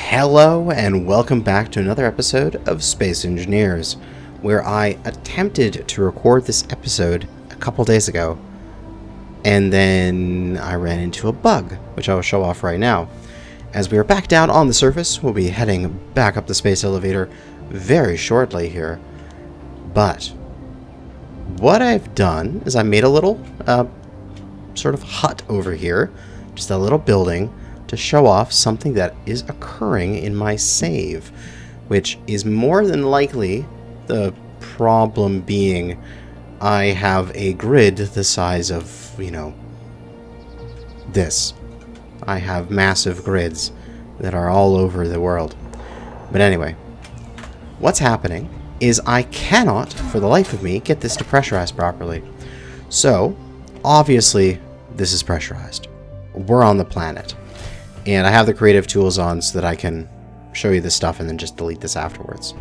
Hello and welcome back to another episode of Space Engineers, where I attempted to record this episode a couple days ago, and then I ran into a bug, which I will show off right now. As we are back down on the surface, we'll be heading back up the space elevator very shortly here. But what I've done is I made a little sort of hut over here, just a little building, to show off something that is occurring in my save, which is more than likely the problem being I have a grid the size of, this. I have massive grids that are all over the world. But anyway, what's happening is I cannot, for the life of me, get this to pressurize properly. So, obviously, this is pressurized. We're on the planet. And I have the creative tools on so that I can show you this stuff and then just delete this afterwards.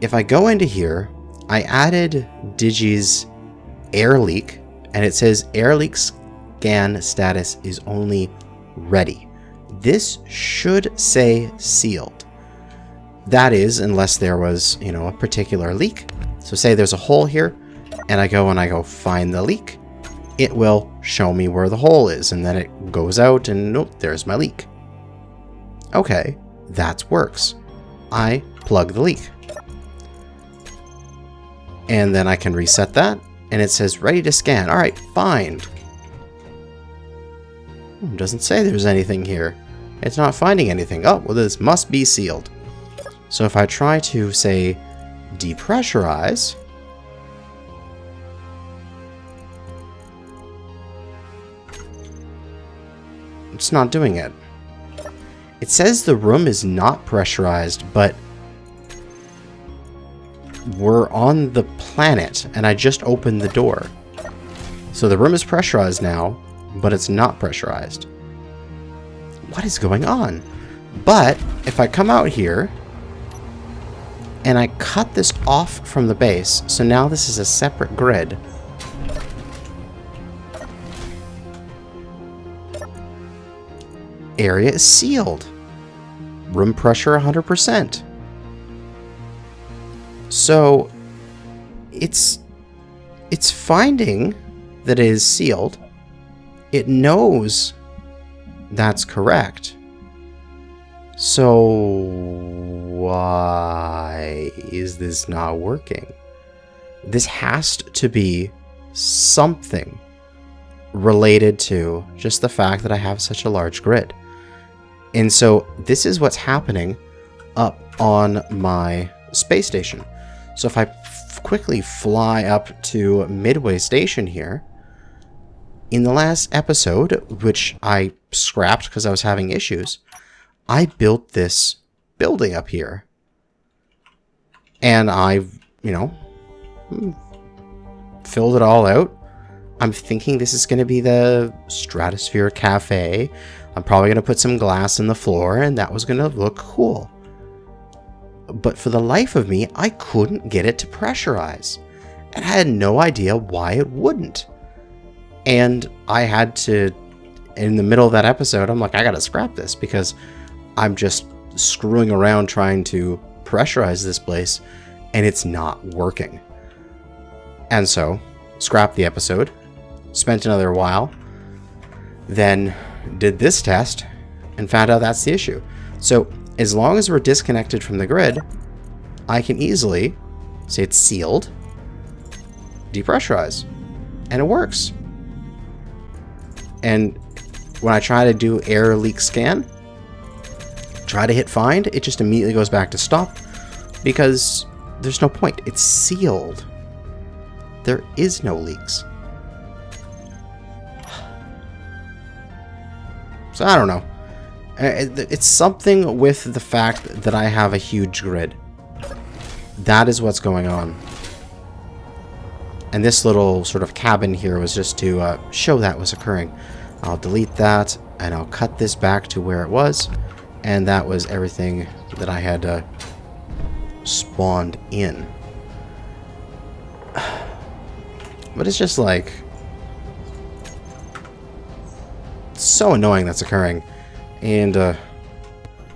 If I go into here, I added Digi's air leak, and it says air leak scan status is only ready. This should say sealed. That is, unless there was, a particular leak. So say there's a hole here, and I go find the leak. It will show me where the hole is, and then it goes out, and nope, there's my leak. Okay, that works. I plug the leak. And then I can reset that, and it says ready to scan. Alright, fine. It doesn't say there's anything here. It's not finding anything. Oh, well, this must be sealed. So if I try to, say, depressurize, it's not doing it. It says the room is not pressurized, but we're on the planet, and I just opened the door. So the room is pressurized now, but it's not pressurized. What is going on? But if I come out here, and I cut this off from the base, so now this is a separate grid. Area is sealed. Room pressure 100%. So it's finding that it is sealed. It knows that's correct. So why is this not working? This has to be something related to just the fact that I have such a large grid. And so this is what's happening up on my space station. So if I quickly fly up to Midway Station here, in the last episode, which I scrapped because I was having issues, I built this building up here. And I've, filled it all out. I'm thinking this is going to be the Stratosphere Cafe. I'm probably going to put some glass in the floor, and that was going to look cool. But for the life of me, I couldn't get it to pressurize. And I had no idea why it wouldn't. And I had to, in the middle of that episode, I'm like, I got to scrap this because I'm just screwing around trying to pressurize this place, and it's not working. And so, scrapped the episode. Spent another while, then did this test and found out that's the issue. So as long as we're disconnected from the grid, I can easily say it's sealed, depressurize, and it works. And when I try to do air leak scan, try to hit find, it just immediately goes back to stop because there's no point. It's sealed. There is no leaks. So I don't know. It's something with the fact that I have a huge grid. That is what's going on. And this little sort of cabin here was just to show that was occurring. I'll delete that, and I'll cut this back to where it was. And that was everything that I had spawned in. But it's just like... so annoying that's occurring. And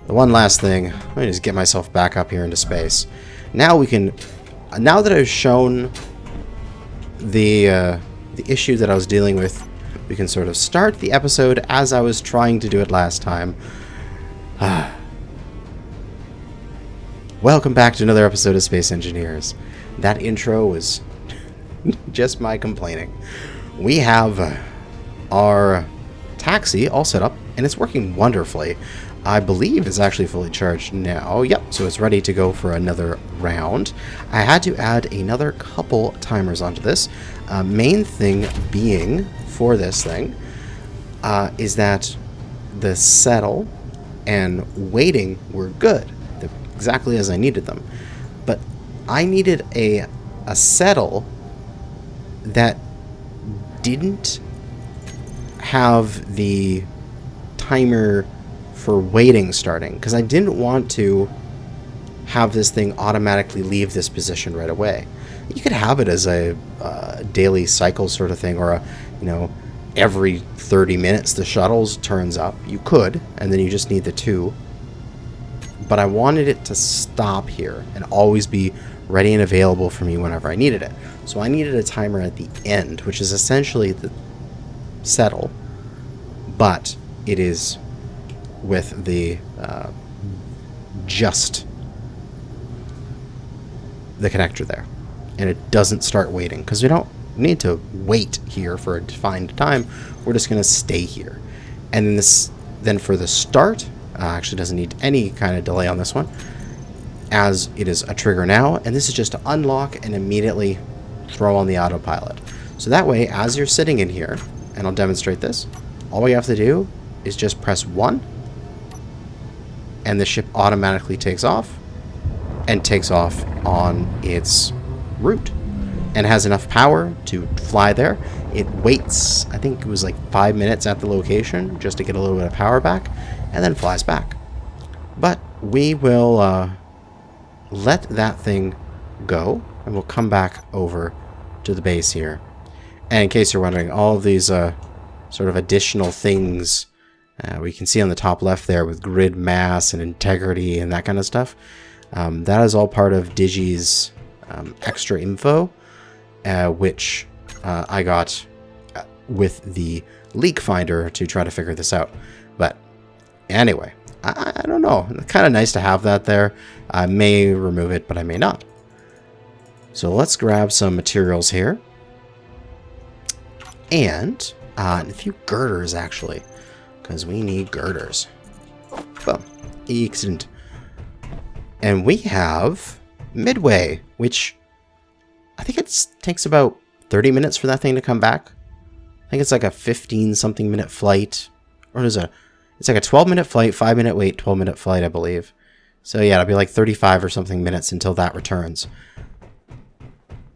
the one last thing, let me just get myself back up here into space. Now we can, now that I've shown the issue that I was dealing with, we can sort of start the episode as I was trying to do it last time. Welcome back to another episode of Space Engineers. That intro was just my complaining. We have our taxi all set up, and it's working wonderfully. I believe it's actually fully charged now. Yep, so it's ready to go for another round. I had to add another couple timers onto this. Main thing being for this thing is that the settle and waiting were good, exactly as I needed them. But I needed a settle that didn't have the timer for waiting starting, because I didn't want to have this thing automatically leave this position right away. You could have it as a daily cycle sort of thing, or a, you know, every 30 minutes the shuttles turns up. You could, and then you just need the two. But I wanted it to stop here and always be ready and available for me whenever I needed it. So I needed a timer at the end, which is essentially the settle, but it is with the just the connector there, and it doesn't start waiting because we don't need to wait here for a defined time. We're just going to stay here, and then for the start actually doesn't need any kind of delay on this one, as it is a trigger now, and this is just to unlock and immediately throw on the autopilot. So that way, as you're sitting in here, and I'll demonstrate this, all we have to do is just press 1, and the ship automatically takes off, and takes off on its route, and has enough power to fly there. It waits, I think it was like 5 minutes at the location just to get a little bit of power back, and then flies back. But we will let that thing go, and we'll come back over to the base here. And in case you're wondering, all of these sort of additional things we can see on the top left there with grid mass and integrity and that kind of stuff, that is all part of Digi's extra info, which I got with the leak finder to try to figure this out. But anyway, I don't know. It's kind of nice to have that there. I may remove it, but I may not. So let's grab some materials here. And a few girders, actually, because we need girders. Boom. Excellent. And we have Midway, which I think it takes about 30 minutes for that thing to come back. I think it's like a 15-something minute flight. Or is it? It's like a 12-minute flight, 5-minute wait, 12-minute flight, I believe. So yeah, it'll be like 35 or something minutes until that returns.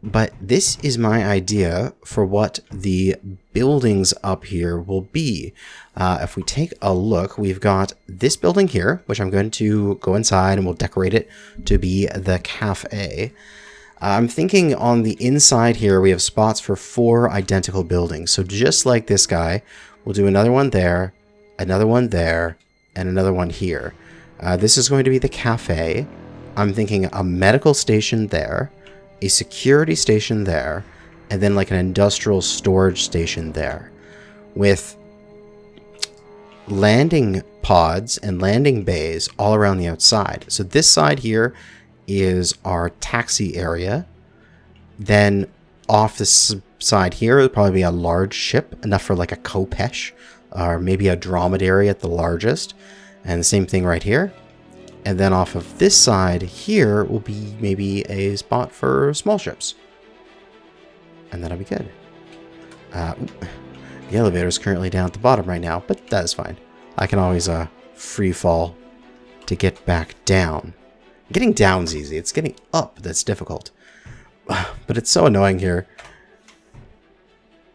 But this is my idea for what the buildings up here will be. If we take a look, we've got this building here, which I'm going to go inside and we'll decorate it to be the cafe. I'm thinking on the inside here, we have spots for 4 identical buildings. So just like this guy, we'll do another one there, another one there, and another one here. This is going to be the cafe. I'm thinking a medical station there, a security station there, and then like an industrial storage station there, with landing pods and landing bays all around the outside. So this side here is our taxi area. Then off this side here will probably be a large ship, enough for like a Kopesh, or maybe a dromedary at the largest. And the same thing right here. And then off of this side here will be maybe a spot for small ships. And that'll be good. The elevator is currently down at the bottom right now, but that is fine. I can always free fall to get back down. Getting down's easy. It's getting up that's difficult. But it's so annoying here.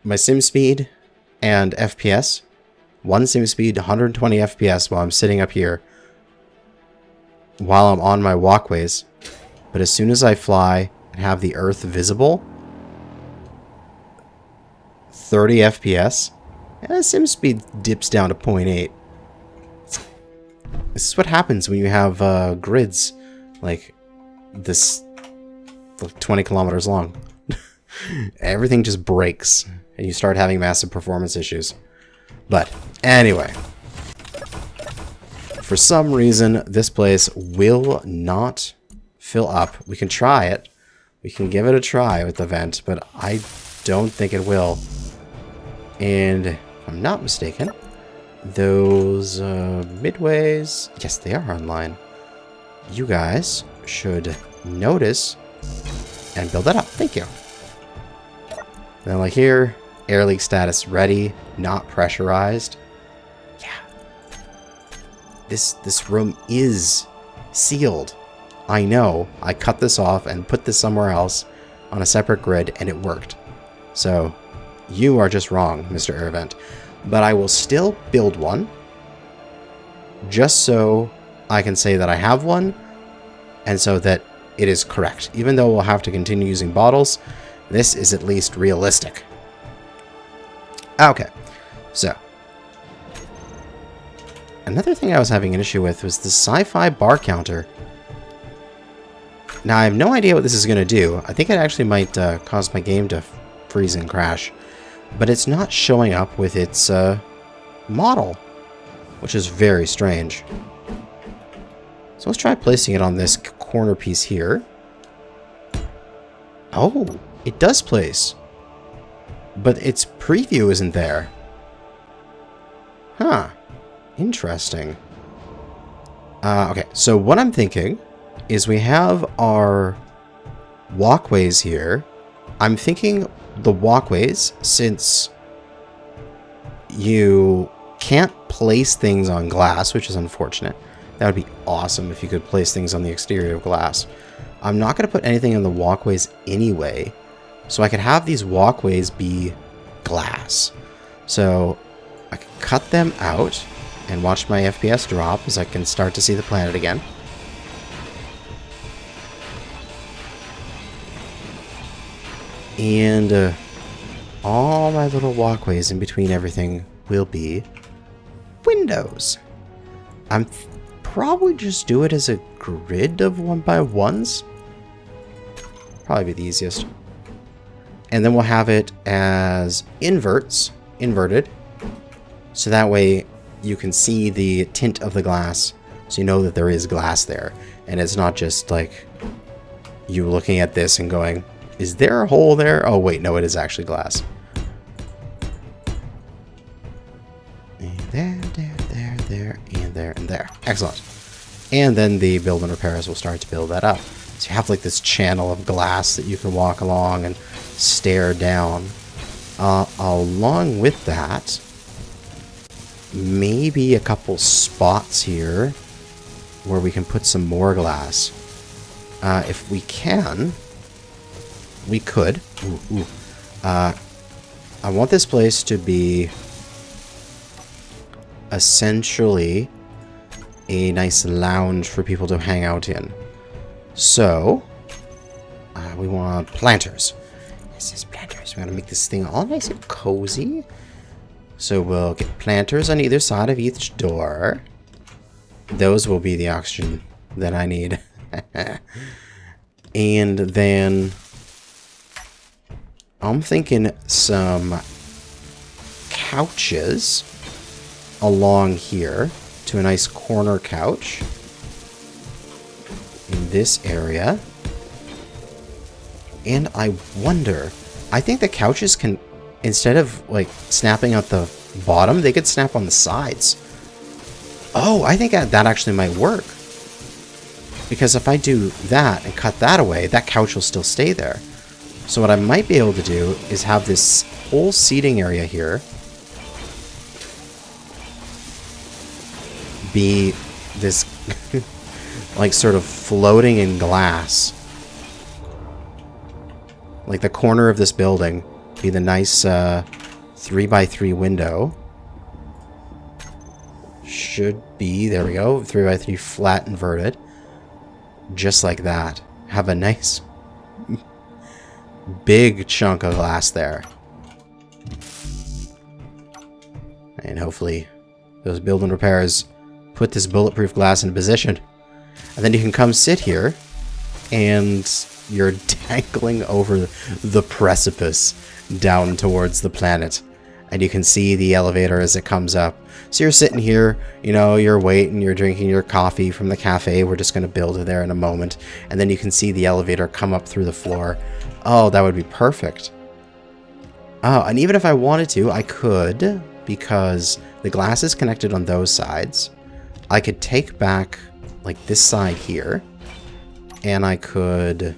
My sim speed and FPS. One sim speed, 120 FPS while I'm sitting up here, while I'm on my walkways. But as soon as I fly and have the Earth visible, 30 FPS, and sim speed dips down to 0.8. This is what happens when you have grids like this, like 20 kilometers long. Everything just breaks, and you start having massive performance issues. But anyway, for some reason, this place will not fill up. We can try it. We can give it a try with the vent, but I don't think it will. And if I'm not mistaken, those midways, yes, they are online. You guys should notice and build that up. Thank you. Then like here, air leak status ready, not pressurized. Yeah. This room is sealed. I know. I cut this off and put this somewhere else on a separate grid, and it worked. So you are just wrong, Mr. Air Vent. But I will still build one, just so I can say that I have one, and so that it is correct. Even though we'll have to continue using bottles, this is at least realistic. Okay, so another thing I was having an issue with was the sci-fi bar counter. Now, I have no idea what this is going to do. I think it actually might cause my game to freeze and crash. But it's not showing up with its model, which is very strange. So let's try placing it on this corner piece here. Oh, it does place. But its preview isn't there. Huh. Interesting. Okay, so what I'm thinking is we have our walkways here. I'm thinking the walkways, since you can't place things on glass, which is unfortunate. That would be awesome if you could place things on the exterior of glass. I'm not going to put anything in the walkways anyway, so I could have these walkways be glass. So I can cut them out and watch my FPS drop as I can start to see the planet again. And all my little walkways in between everything will be windows. I'm probably just do it as a grid of 1x1s. Probably be the easiest. And then we'll have it as inverted. So that way you can see the tint of the glass, so you know that there is glass there. And it's not just like you looking at this and going, is there a hole there? Oh wait, no, it is actually glass. And there, and there. Excellent. And then the build and repairs will start to build that up. So you have like this channel of glass that you can walk along and stare down. Along with that, maybe a couple spots here where we can put some more glass. If we can, we could. I want this place to be essentially a nice lounge for people to hang out in. So, we want planters. This is planters. We're going to make this thing all nice and cozy. So we'll get planters on either side of each door. Those will be the oxygen that I need. And then I'm thinking some couches along here to a nice corner couch in this area. And I wonder, I think the couches can, instead of like snapping at the bottom, they could snap on the sides. Oh, I think that actually might work. Because if I do that and cut that away, that couch will still stay there. So what I might be able to do is have this whole seating area here be this like sort of floating in glass. Like the corner of this building be the nice 3x3 window. Should be, there we go, 3x3 flat inverted. Just like that. Have a nice big chunk of glass there. And hopefully those build and repairs put this bulletproof glass in position. And then you can come sit here, and you're dangling over the precipice down towards the planet. And you can see the elevator as it comes up. So you're sitting here, you know, you're waiting, you're drinking your coffee from the cafe. We're just going to build it there in a moment. And then you can see the elevator come up through the floor. Oh, that would be perfect. Oh, and even if I wanted to, I could, because the glass is connected on those sides. I could take back, like, this side here, and I could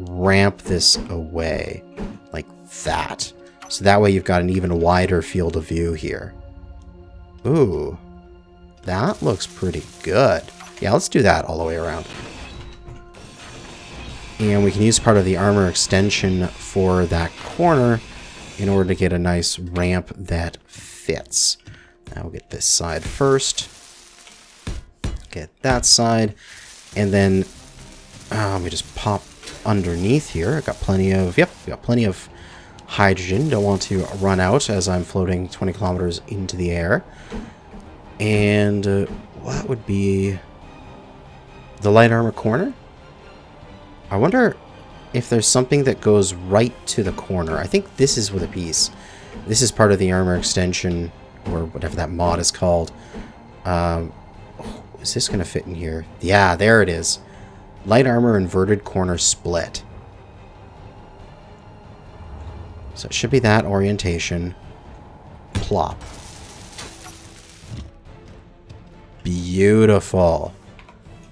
ramp this away, like that. So that way you've got an even wider field of view here. Ooh, that looks pretty good. Yeah, let's do that all the way around. And we can use part of the armor extension for that corner in order to get a nice ramp that fits. Now we'll get this side first. Get that side. And then we just pop underneath here. I got plenty of, yep, we got plenty of hydrogen. Don't want to run out as I'm floating 20 kilometers into the air. And what would be the light armor corner? I wonder if there's something that goes right to the corner. I think this is with a piece. This is part of the armor extension, or whatever that mod is called. Is this going to fit in here? Yeah, there it is. Light armor inverted corner split. So it should be that orientation. Plop. Beautiful.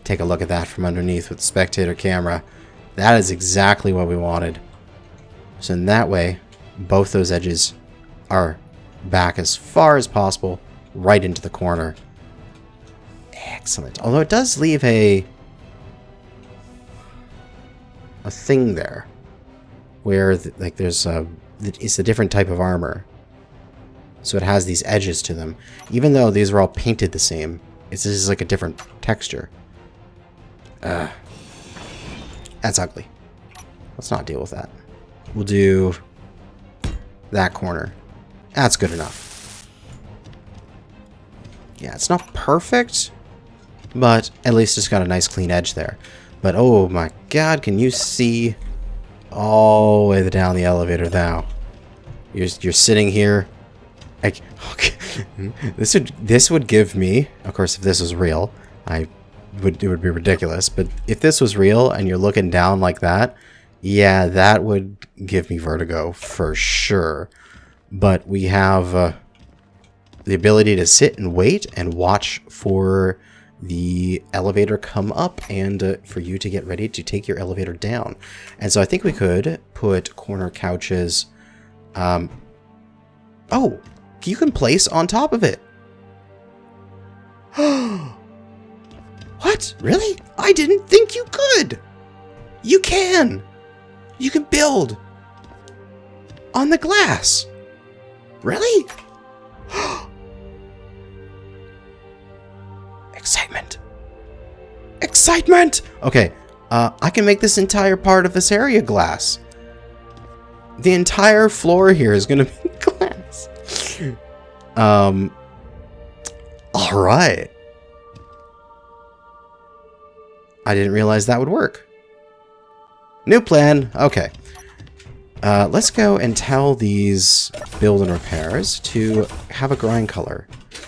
Take a look at that from underneath with the spectator camera. That is exactly what we wanted. So in that way, both those edges are back as far as possible, right into the corner. Excellent. Although it does leave a thing there where like there's it's a different type of armor. So it has these edges to them. Even though these are all painted the same, this is like a different texture. That's ugly. Let's not deal with that. We'll do that corner. That's good enough. Yeah, it's not perfect, but at least it's got a nice clean edge there. But oh my god, can you see all the way down the elevator now? You're sitting here. Okay. This would give me, of course, if this was real, it would be ridiculous. But if this was real and you're looking down like that, yeah, that would give me vertigo for sure. But we have the ability to sit and wait and watch for the elevator come up and for you to get ready to take your elevator down. And so I think we could put corner couches. Oh, you can place on top of it. What? Really? I didn't think you could. You can. You can build on the glass. Really? Excitement. Excitement! Okay, I can make this entire part of this area glass. The entire floor here is going to be glass. Alright. I didn't realize that would work. New plan. Okay. Let's go and tell these build and repairs to have a grind color,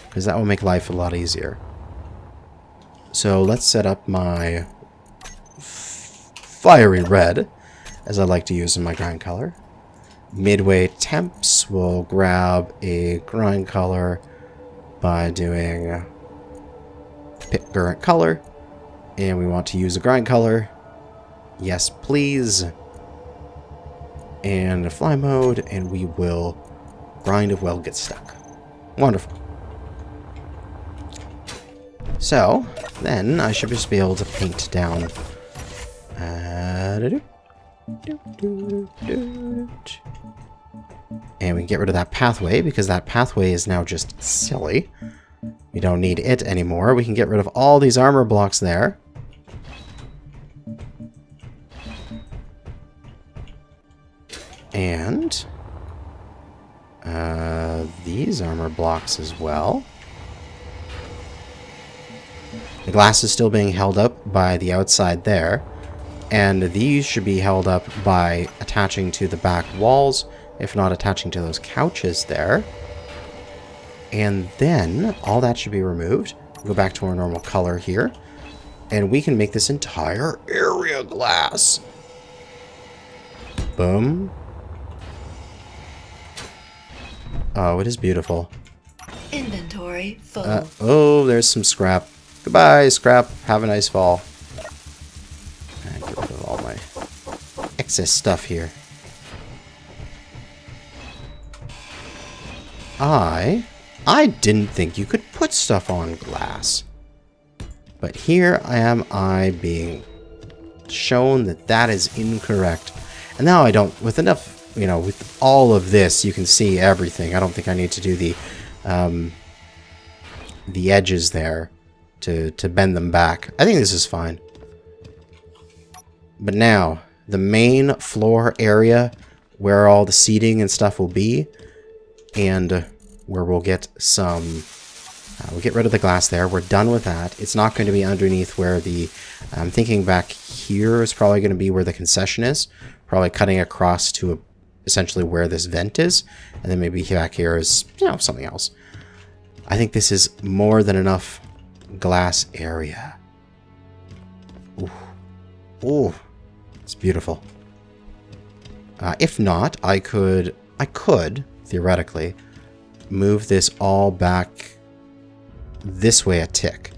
because that will make life a lot easier. So let's set up my fiery red, as I like to use in my grind color. Midway temps, we'll grab a grind color by doing pick current color, and we want to use a grind color. Yes, please. And a fly mode, and we will grind if well gets stuck. Wonderful. So, then I should just be able to paint down. And we can get rid of that pathway, because that pathway is now just silly. We don't need it anymore. We can get rid of all these armor blocks there. And these armor blocks as well. The glass is still being held up by the outside there, and these should be held up by attaching to the back walls, if not attaching to those couches there. And then all that should be removed. Go back to our normal color here, and we can make this entire area glass. Boom. Oh, it is beautiful. Inventory full. Oh, there's some scrap. Goodbye, scrap. Have a nice fall. And get rid of all my excess stuff here. I didn't think you could put stuff on glass. But here I being shown that that is incorrect. And now I don't, with enough, you know, with all of this, you can see everything. I don't think I need to do the edges there to bend them back. I think this is fine. But now, the main floor area where all the seating and stuff will be, and where we'll get some, we'll get rid of the glass there. We're done with that. It's not going to be underneath where the, I'm thinking back here is probably going to be where the concession is, probably cutting across to essentially where this vent is, and then maybe back here is, you know, something else. I think this is more than enough glass area. Ooh. Ooh. It's beautiful. If not, I could theoretically move this all back this way a tick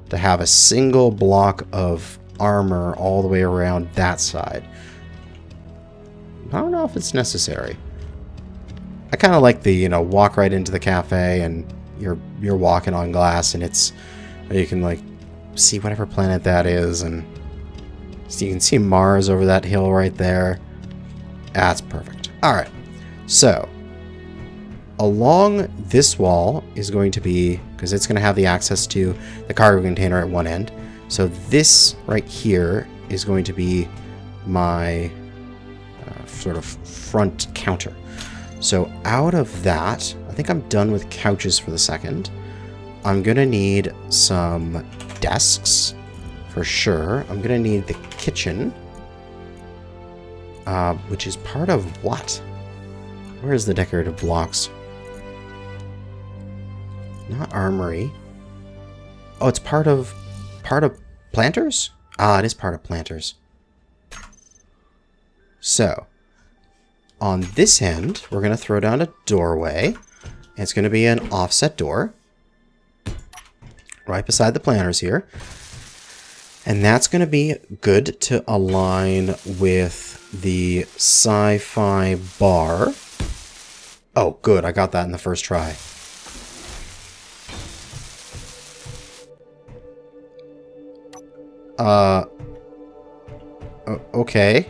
to have a single block of armor all the way around that side. I don't know if it's necessary. I kind of like the, you know, walk right into the cafe and you're walking on glass, and it's, you can like see whatever planet that is, and so you can see Mars over that hill right there. That's perfect. Alright, so along this wall is going to be, because it's going to have the access to the cargo container at one end, so this right here is going to be my sort of front counter. So out of that, I think I'm done with couches for the second. I'm going to need some desks for sure. I'm going to need the kitchen, which is part of what? Where is the decorative blocks? Not armory. Oh, it's part of planters? Ah, it is part of planters. So, on this end, we're going to throw down a doorway. It's going to be an offset door right beside the planters here. And that's going to be good to align with the sci-fi bar. Oh, good. I got that in the first try. Okay.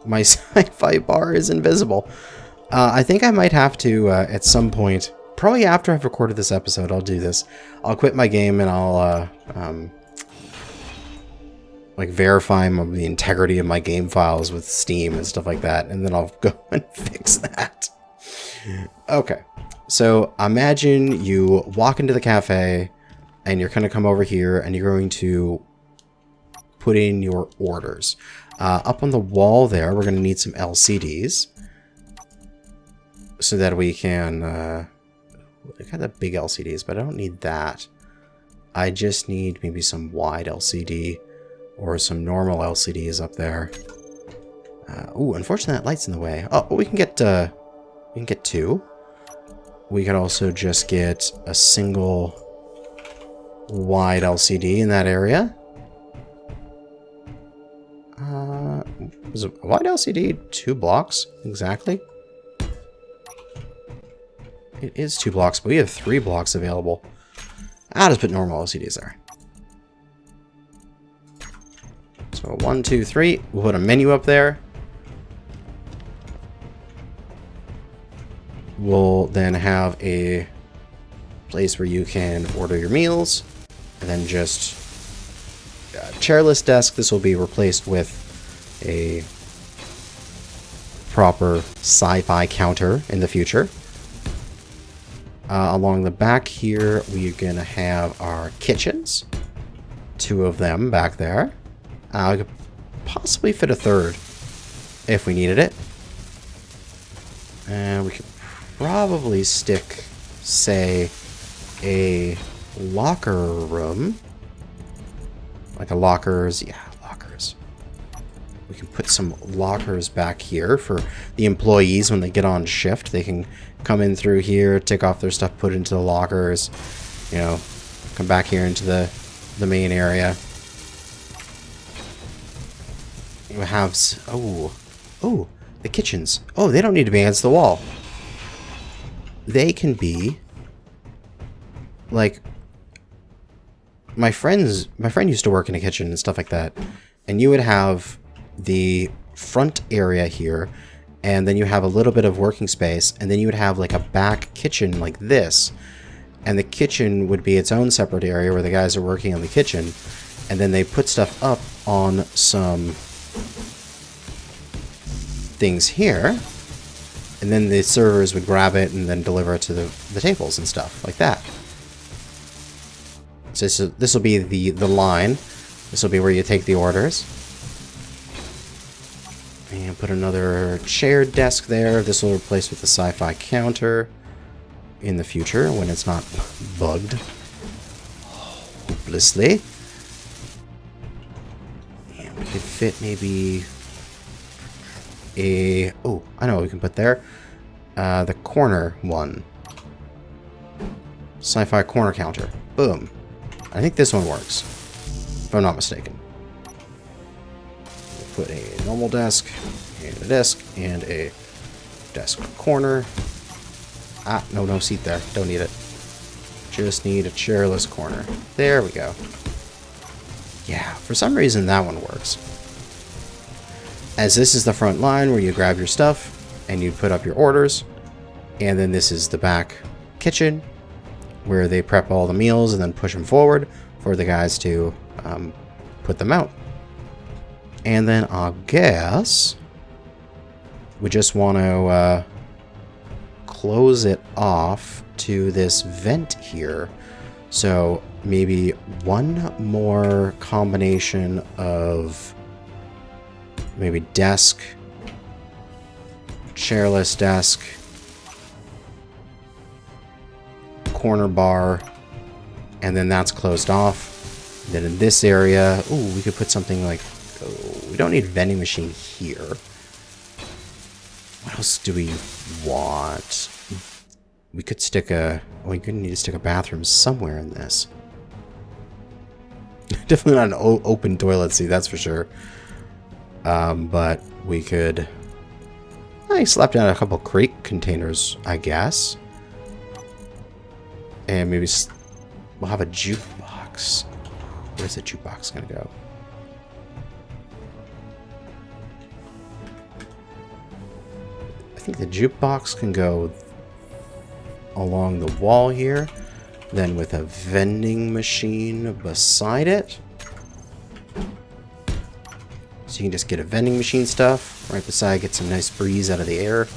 My sci-fi bar is invisible. I think I might have to, at some point, probably after I've recorded this episode, I'll do this. I'll quit my game and I'll, like, verify the integrity of my game files with Steam and stuff like that, and then I'll go and fix that. Okay. So, imagine you walk into the cafe, and you're going to come over here, and you're going to put in your orders. Up on the wall there, we're going to need some LCDs so that we can, I got the big LCDs, but I don't need that. I just need maybe some wide LCD or some normal LCDs up there. Ooh, unfortunately that light's in the way. Oh, we can get two. We could also just get a single wide LCD in that area. Is a wide LCD 2 blocks exactly? It is 2 blocks, but we have 3 blocks available. I'll just put normal LCDs there. So 1, 2, 3. We'll put a menu up there. We'll then have a place where you can order your meals, and then just chairless desk. This will be replaced with a proper sci-fi counter in the future. Along the back here, we're going to have our kitchens. 2 of them back there. We could possibly fit a third if we needed it. And we could probably stick, say, a locker room. Like a lockers. Yeah, lockers. We can put some lockers back here for the employees when they get on shift. They can come in through here, take off their stuff, put it into the lockers. You know, come back here into the main area. You have... Oh, the kitchens. Oh, they don't need to be against the wall. They can be... Like... My friend used to work in a kitchen and stuff like that. And you would have the front area here, and then you have a little bit of working space, and then you would have like a back kitchen like this. And the kitchen would be its own separate area where the guys are working on the kitchen. And then they put stuff up on some things here. And then the servers would grab it and then deliver it to the tables and stuff like that. So this will be the line. This will be where you take the orders. And put another shared desk there. This will replace with the sci-fi counter in the future when it's not bugged hopelessly. And we could fit maybe a... Oh, I know what we can put there. The corner one. Sci-fi corner counter. Boom. I think this one works, if I'm not mistaken. We'll put a normal desk, and a desk corner. Ah, no seat there. Don't need it. Just need a chairless corner. There we go. Yeah, for some reason that one works. As this is the front line where you grab your stuff and you put up your orders. And then this is the back kitchen where they prep all the meals and then push them forward for the guys to put them out. And then I guess we just want to close it off to this vent here. So maybe one more combination of maybe desk, chairless desk, corner bar, and then that's closed off. Then in this area, ooh, we could put something like, oh, we don't need a vending machine here. What else do we want? We could stick a, oh, we're gonna need to stick a bathroom somewhere in this. Definitely not an open toilet seat, that's for sure. But we could, I slap down a couple crate containers, I guess. And maybe we'll have a jukebox. Where's the jukebox gonna go? I think the jukebox can go along the wall here. Then with a vending machine beside it. So you can just get a vending machine stuff right beside, get some nice breeze out of the air.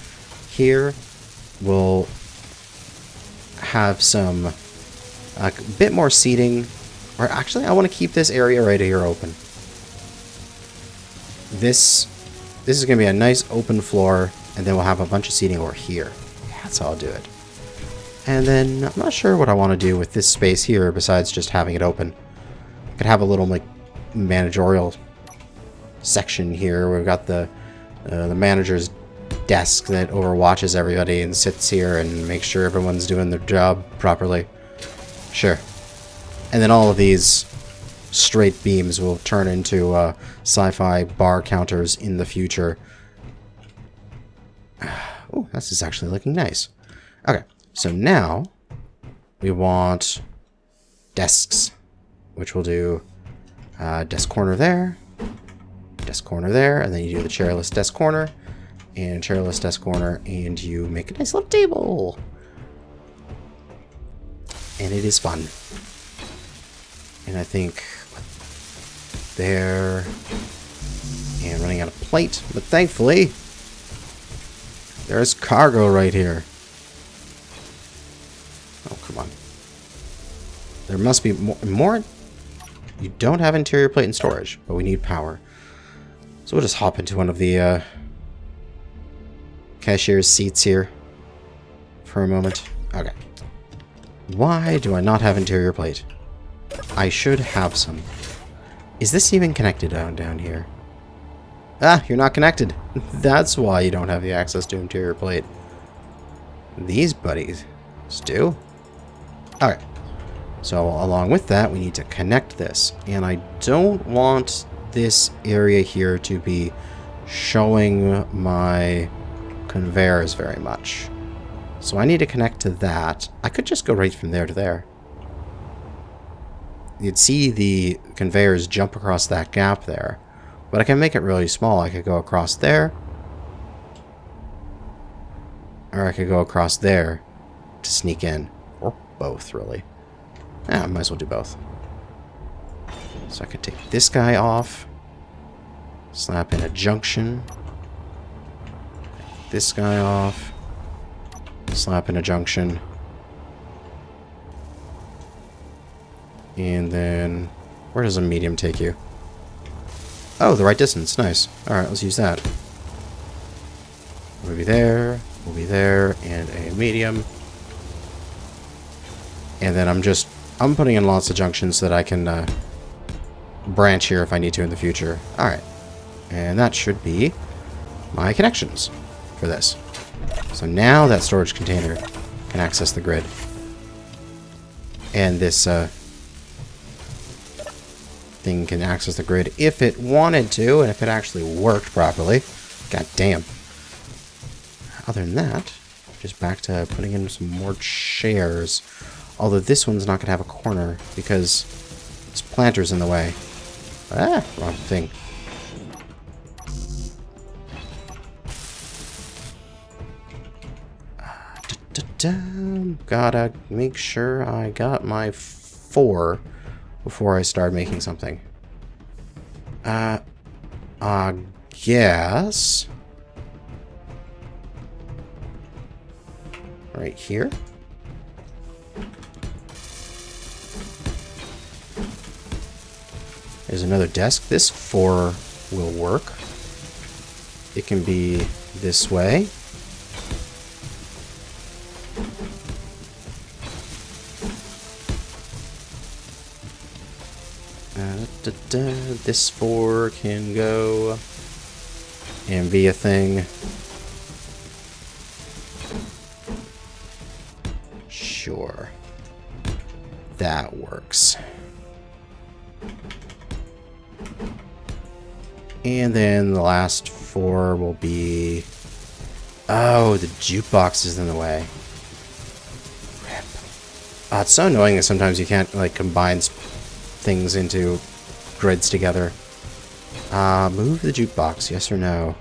Here we'll have some a bit more seating, or actually I want to keep this area right here open. This is going to be a nice open floor, and then we'll have a bunch of seating over here. Yeah, that's how I'll do it. And then I'm not sure what I want to do with this space here besides just having it open. I could have a little like managerial section here. We've got the manager's desk that overwatches everybody and sits here and makes sure everyone's doing their job properly. Sure. And then all of these straight beams will turn into sci-fi bar counters in the future. Oh, this is actually looking nice. Okay, so now we want desks, which we'll do desk corner there, and then you do the chairless desk corner, and chairless desk corner, and you make a nice little table. And it is fun. And I think there, and running out of plate, but thankfully there's cargo right here. There must be more. You don't have interior plate and storage, but we need power. So we'll just hop into one of the cashier's seats here for a moment. Okay. Why do I not have interior plate? I should have some. Is this even connected down here? Ah, you're not connected. That's why you don't have the access to interior plate. These buddies do. Alright. So along with that, we need to connect this. And I don't want this area here to be showing my conveyors very much. So I need to connect to that. I could just go right from there to there. You'd see the conveyors jump across that gap there. But I can make it really small. I could go across there. Or I could go across there to sneak in. Or both, really. Yeah, I might as well do both. So I could take this guy off. Slap in a junction. Take this guy off. Slap in a junction. And then... where does a medium take you? Oh, the right distance. Nice. Alright, let's use that. We'll be there. We'll be there. And a medium. And then I'm putting in lots of junctions so that I can branch here if I need to in the future. Alright. And that should be my connections for this. So now that storage container can access the grid. And this thing can access the grid if it wanted to, and if it actually worked properly. God damn. Other than that, just back to putting in some more chairs. Although this one's not going to have a corner because this planter's in the way. Ah, wrong thing. Gotta make sure I got my 4 before I start making something. I guess right here. There's another desk. This 4 will work. It can be this way. This 4 can go and be a thing. Sure. That works. And then the last 4 will be... oh, the jukebox is in the way. Rip. Oh, it's so annoying that sometimes you can't, like, combine things into grids together. Move the jukebox, yes or no?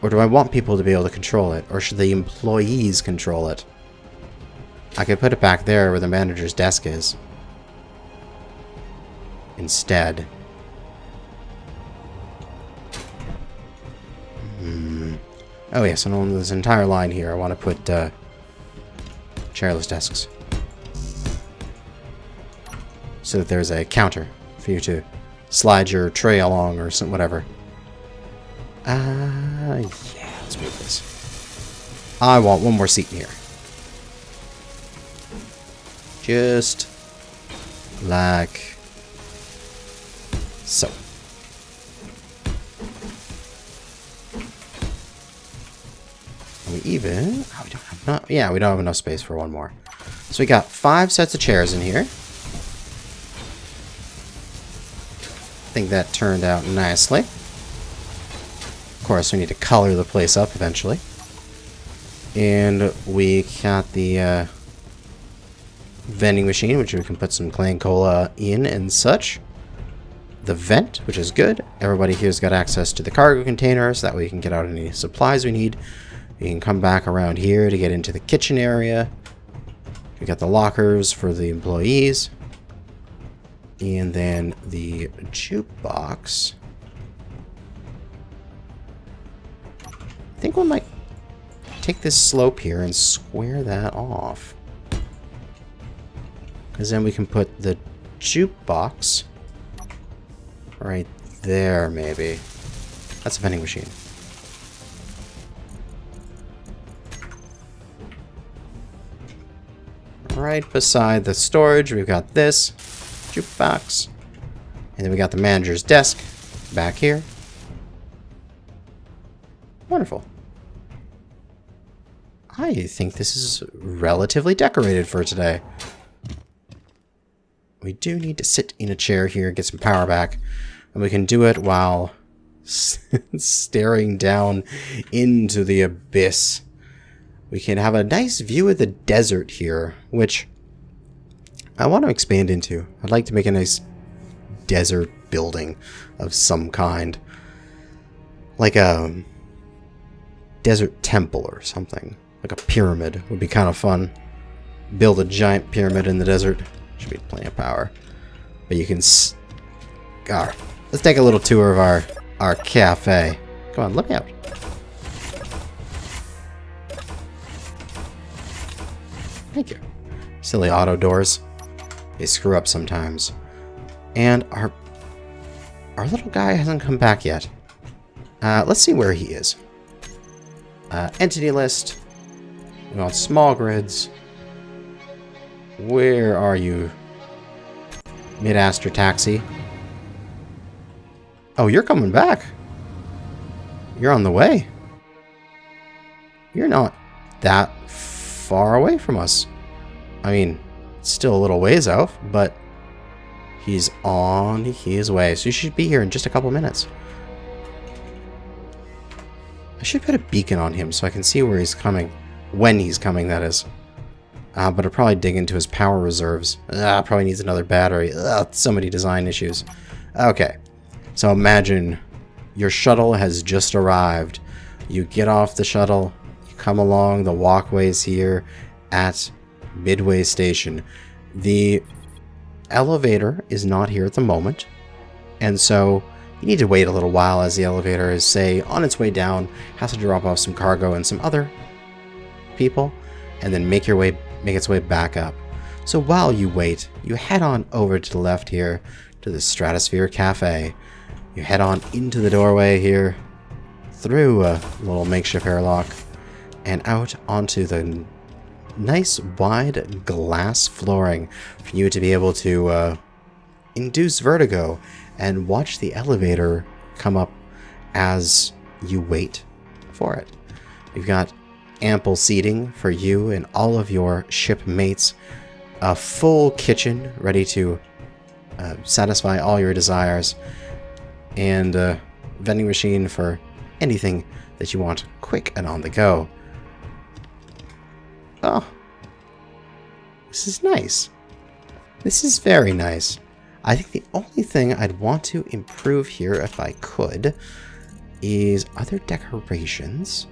Or do I want people to be able to control it? Or should the employees control it? I could put it back there where the manager's desk is. Instead. Oh yes, and on this entire line here, I want to put chairless desks. So that there's a counter for you to slide your tray along or some whatever. Yeah, let's move this. I want one more seat in here. Just like so. We even... oh, we don't have enough... yeah, we don't have enough space for one more. So we got 5 sets of chairs in here. I think that turned out nicely. Of course, we need to color the place up eventually. And we got the vending machine, which we can put some clan cola in and such. The vent, which is good. Everybody here's got access to the cargo container, so that way we can get out any supplies we need. You can come back around here to get into the kitchen area. We got the lockers for the employees. And then the jukebox. I think we might take this slope here and square that off. Because then we can put the jukebox right there, maybe. That's a vending machine. Right beside the storage, we've got this jukebox. And then we got the manager's desk back here. Wonderful. I think this is relatively decorated for today. We do need to sit in a chair here, get some power back. And we can do it while staring down into the abyss. We can have a nice view of the desert here, which I want to expand into. I'd like to make a nice desert building of some kind. Like a desert temple or something. Like a pyramid would be kind of fun. Build a giant pyramid in the desert. Should be plenty of power. But you can... let's take a little tour of our cafe. Come on, let me out. Thank you. Silly auto doors. They screw up sometimes. And our little guy hasn't come back yet. Let's see where he is. Entity list. We want small grids. Where are you? Mid-Aster Taxi. Oh, you're coming back. You're on the way. You're not that far away from us. I mean, it's still a little ways out, but he's on his way. So you should be here in just a couple minutes. I should put a beacon on him so I can see where he's coming. When he's coming, that is. But I'll probably dig into his power reserves. Probably needs another battery. So many design issues. Okay. So imagine your shuttle has just arrived. You get off the shuttle. You come along the walkways here at Midway Station. The elevator is not here at the moment. And so you need to wait a little while as the elevator is, say, on its way down. Has to drop off some cargo and some other people. And then make its way back up. So while you wait, you head on over to the left here to the Stratosphere Cafe. You head on into the doorway here, through a little makeshift airlock, and out onto the nice wide glass flooring for you to be able to induce vertigo and watch the elevator come up as you wait for it. You've got ample seating for you and all of your shipmates, a full kitchen ready to satisfy all your desires, and a vending machine for anything that you want quick and on the go. Oh, this is nice. This is very nice. I think the only thing I'd want to improve here, if I could, is other decorations.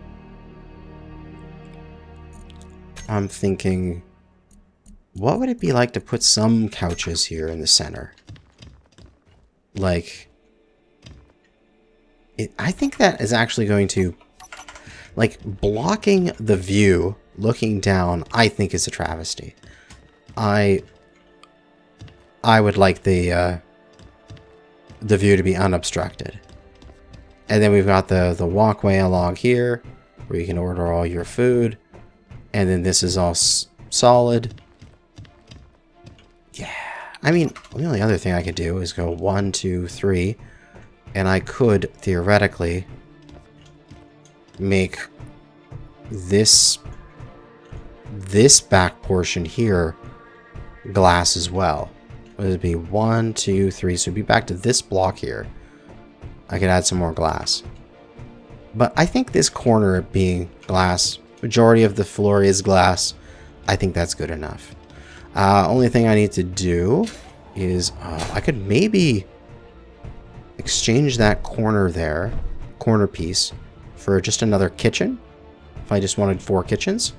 I'm thinking, what would it be like to put some couches here in the center? Like, I think that is actually going to, like, blocking the view, looking down, I think is a travesty. I would like the view to be unobstructed. And then we've got the walkway along here, where you can order all your food. And then this is all solid. Yeah. I mean, the only other thing I could do is go 1, 2, 3. And I could, theoretically, make this back portion here glass as well. It would be 1, 2, 3. So it'd be back to this block here. I could add some more glass. But I think this corner being glass, majority of the floor is glass, I think that's good enough. Only thing I need to do is I could maybe exchange that corner there, corner piece, for just another kitchen. If I just wanted 4 kitchens.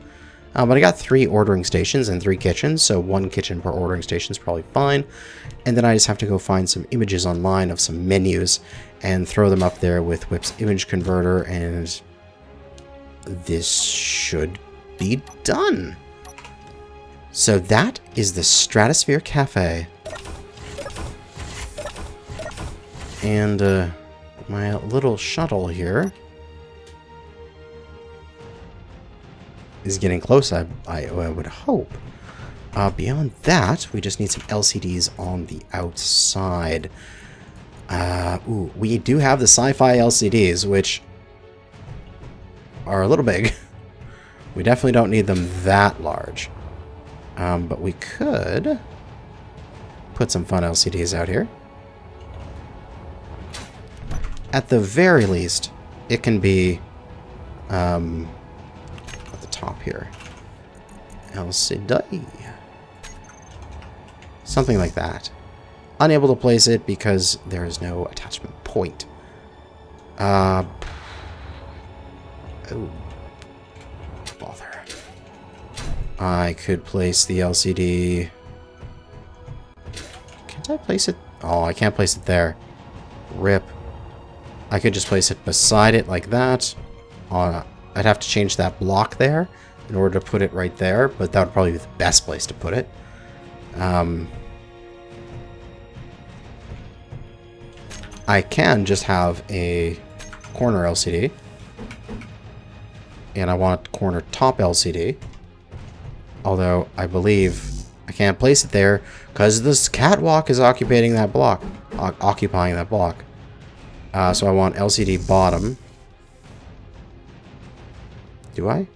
But I got 3 ordering stations and 3 kitchens, so 1 kitchen per ordering station is probably fine. And then I just have to go find some images online of some menus and throw them up there with Whip's image converter and this should be done. So that is the Stratosphere Cafe. And my little shuttle here is getting close, I would hope. Beyond that, we just need some LCDs on the outside. Ooh, we do have the sci-fi LCDs, which are a little big. We definitely don't need them that large. But we could put some fun LCDs out here. At the very least, it can be at the top here. LCD. Something like that. Unable to place it because there is no attachment point. Oh. Bother. I could place the LCD. Can't I place it? Oh, I can't place it there. Rip. I could just place it beside it like that. I'd have to change that block there in order to put it right there, but that would probably be the best place to put it. I can just have a corner LCD. And I want corner top LCD. Although I believe I can't place it there because this catwalk is occupying that block. So I want LCD bottom. Do I?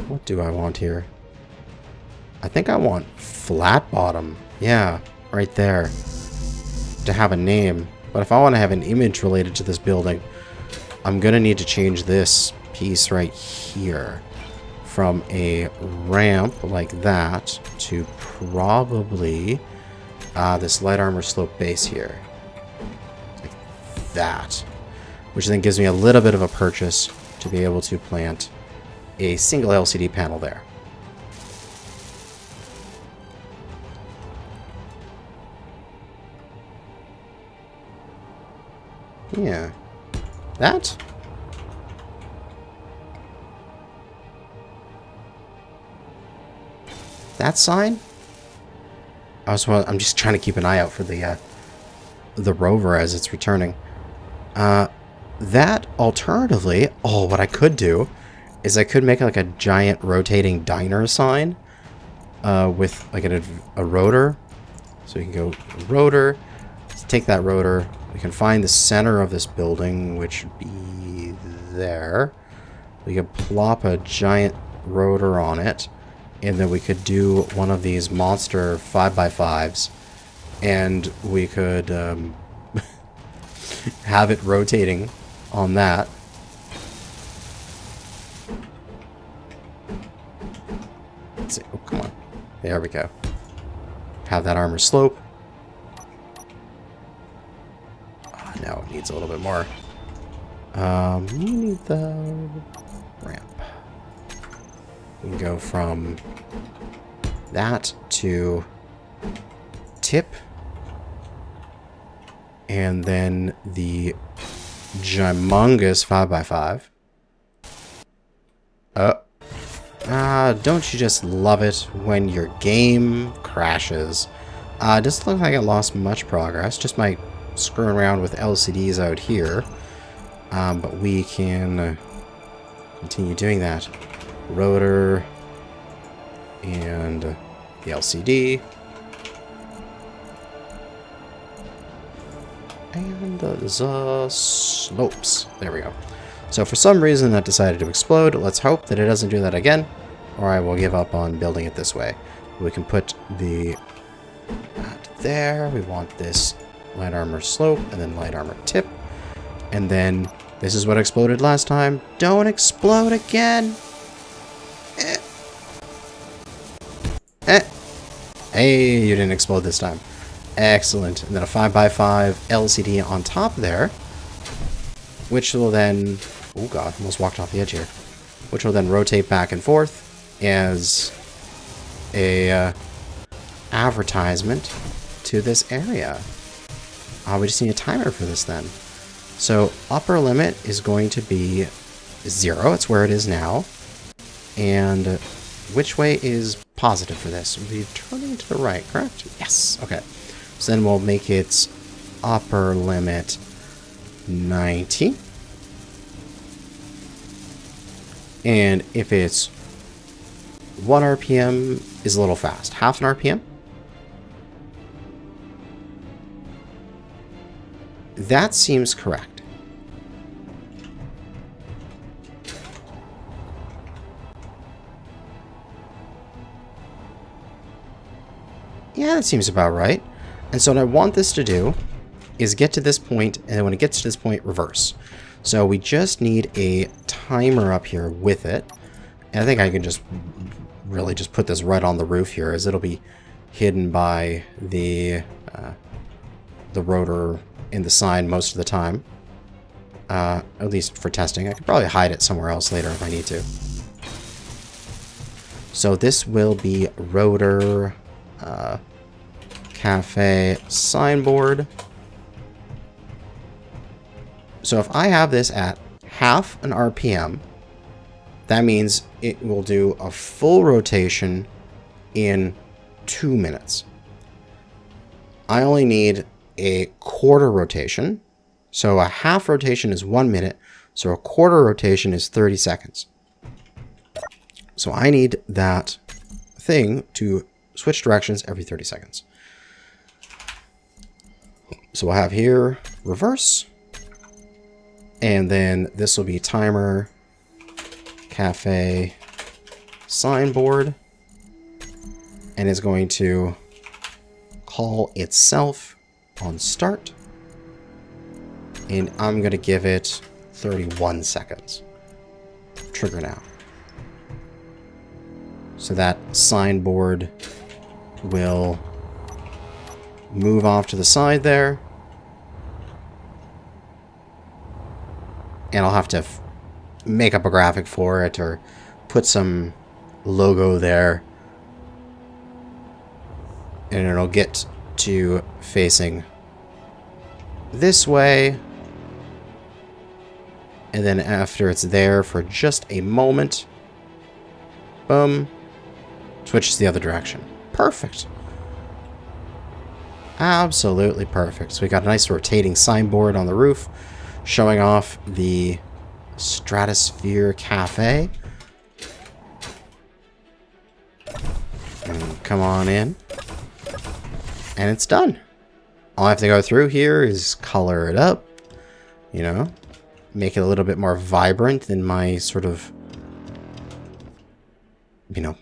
What do I want here? I think I want flat bottom. Yeah, right there. To have a name. But if I want to have an image related to this building, I'm going to need to change this piece right here from a ramp like that to probably this light armor slope base here. Like that. Which then gives me a little bit of a purchase to be able to plant a single LCD panel there. Yeah. That? That sign? I'm just trying to keep an eye out for the rover as it's returning. That, alternatively, what I could do is I could make like a giant rotating diner sign with like a rotor. So we can go rotor. Let's take that rotor. We can find the center of this building, which would be there. We could plop a giant rotor on it. And then we could do one of these monster 5x5s. And we could have it rotating on that. Let's see. Oh, come on. There we go. Have that armor slope. Now it needs a little bit more. We need the ramp. We can go from that to tip. And then the humongous 5x5. Don't you just love it when your game crashes? Doesn't look like I lost much progress. Just my screwing around with LCDs out here. But we can continue doing that. Rotor and the LCD. And the slopes. There we go. So for some reason that decided to explode. Let's hope that it doesn't do that again, or I will give up on building it this way. We can put that there. We want this light armor slope and then light armor tip. And then this is what exploded last time. Don't explode again. Hey, you didn't explode this time. Excellent. And then a 5x5 LCD on top there, which will then, oh god, almost walked off the edge here, which will then rotate back and forth as a advertisement to this area. We just need a timer for this then. So upper limit is going to be 0. It's where it is now. And which way is positive for this? We'll be turning to the right, correct? Yes. Okay. So then we'll make its upper limit 90. And if it's 1 RPM is a little fast. Half an RPM? That seems correct. Yeah, that seems about right. And so what I want this to do is get to this point, and then when it gets to this point, reverse. So we just need a timer up here with it. And I think I can just really just put this right on the roof here, as it'll be hidden by the rotor in the sign most of the time. At least for testing. I could probably hide it somewhere else later if I need to. So this will be rotor cafe signboard. So if I have this at half an RPM, that means it will do a full rotation in 2 minutes. I only need a quarter rotation. So a half rotation is 1 minute. So a quarter rotation is 30 seconds. So I need that thing to switch directions every 30 seconds. So we'll have here reverse. And then this will be timer cafe signboard. And it's going to call itself on start. And I'm going to give it 31 seconds. Trigger now. So that signboard will move off to the side there. And I'll have to make up a graphic for it or put some logo there. And it'll get to facing this way. And then after it's there for just a moment, boom, switches the other direction. Perfect. Absolutely perfect. So we got a nice rotating signboard on the roof showing off the Stratosphere Cafe. And come on in. And it's done. All I have to go through here is color it up, you know, make it a little bit more vibrant than my sort of, you know,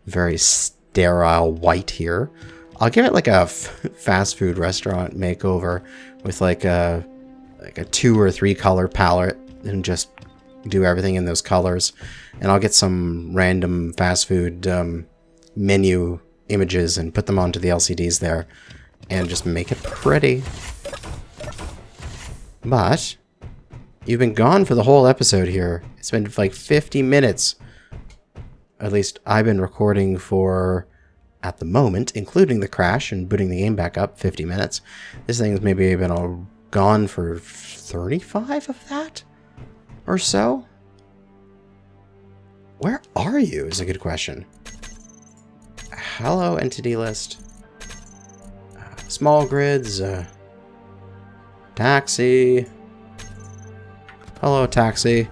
very sterile white here. I'll give it like a fast food restaurant makeover with like a 2 or 3 color palette and just do everything in those colors. And I'll get some random fast food menu images and put them onto the LCDs there and just make it pretty. But you've been gone for the whole episode here. It's been like 50 minutes. At least I've been recording for, at the moment, including the crash and booting the game back up, 50 minutes. This thing's maybe been gone for 35 of that or so. Where are you is a good question. Hello, entity list. Small grids. Taxi. Hello, taxi.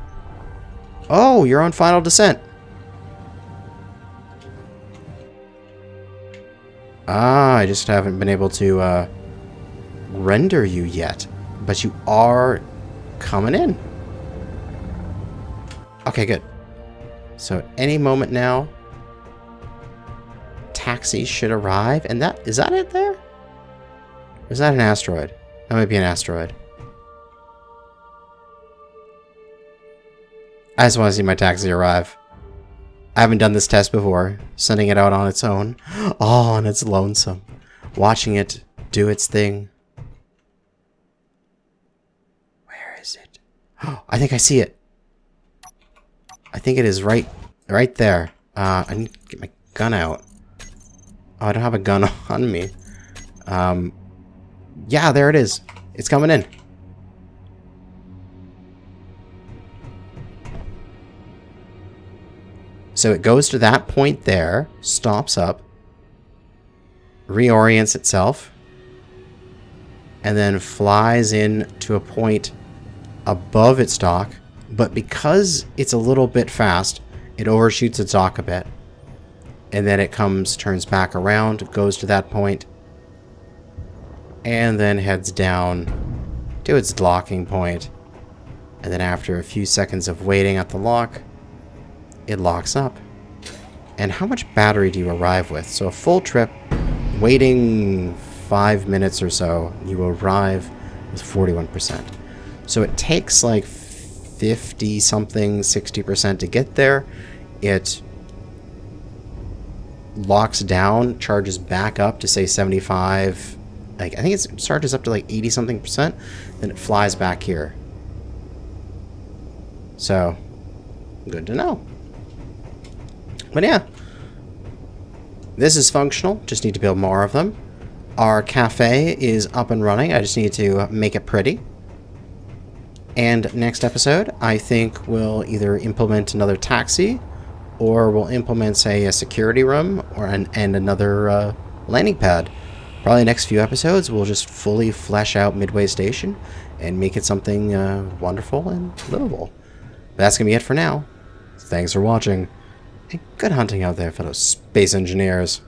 Oh, you're on final descent. Ah, I just haven't been able to render you yet. But you are coming in. Okay, good. So at any moment now, taxi should arrive. And is that it there? Or is that an asteroid? That might be an asteroid. I just want to see my taxi arrive. I haven't done this test before. Sending it out on its own. Oh, and it's lonesome. Watching it do its thing. Where is it? Oh, I think I see it. I think it is right there. I need to get my gun out. Oh, I don't have a gun on me. Yeah, there it is. It's coming in. So it goes to that point there, stops up, reorients itself, and then flies in to a point above its dock. But because it's a little bit fast, it overshoots its dock a bit. And then it turns back around, goes to that point, and then heads down to its locking point. And then after a few seconds of waiting at the lock, it locks up. And how much battery do you arrive with? So a full trip, waiting 5 minutes or so, you arrive with 41%. So it takes like 50 something, 60% to get there. It locks down, charges back up to say 75, like I think it charges up to like 80 something percent, then it flies back here. So good to know. But yeah, this is functional, just need to build more of them. Our cafe is up and running, I just need to make it pretty. And next episode, I think we'll either implement another taxi, or we'll implement, say, a security room, and another landing pad. Probably the next few episodes, we'll just fully flesh out Midway Station and make it something wonderful and livable. That's going to be it for now. Thanks for watching, and good hunting out there, fellow space engineers.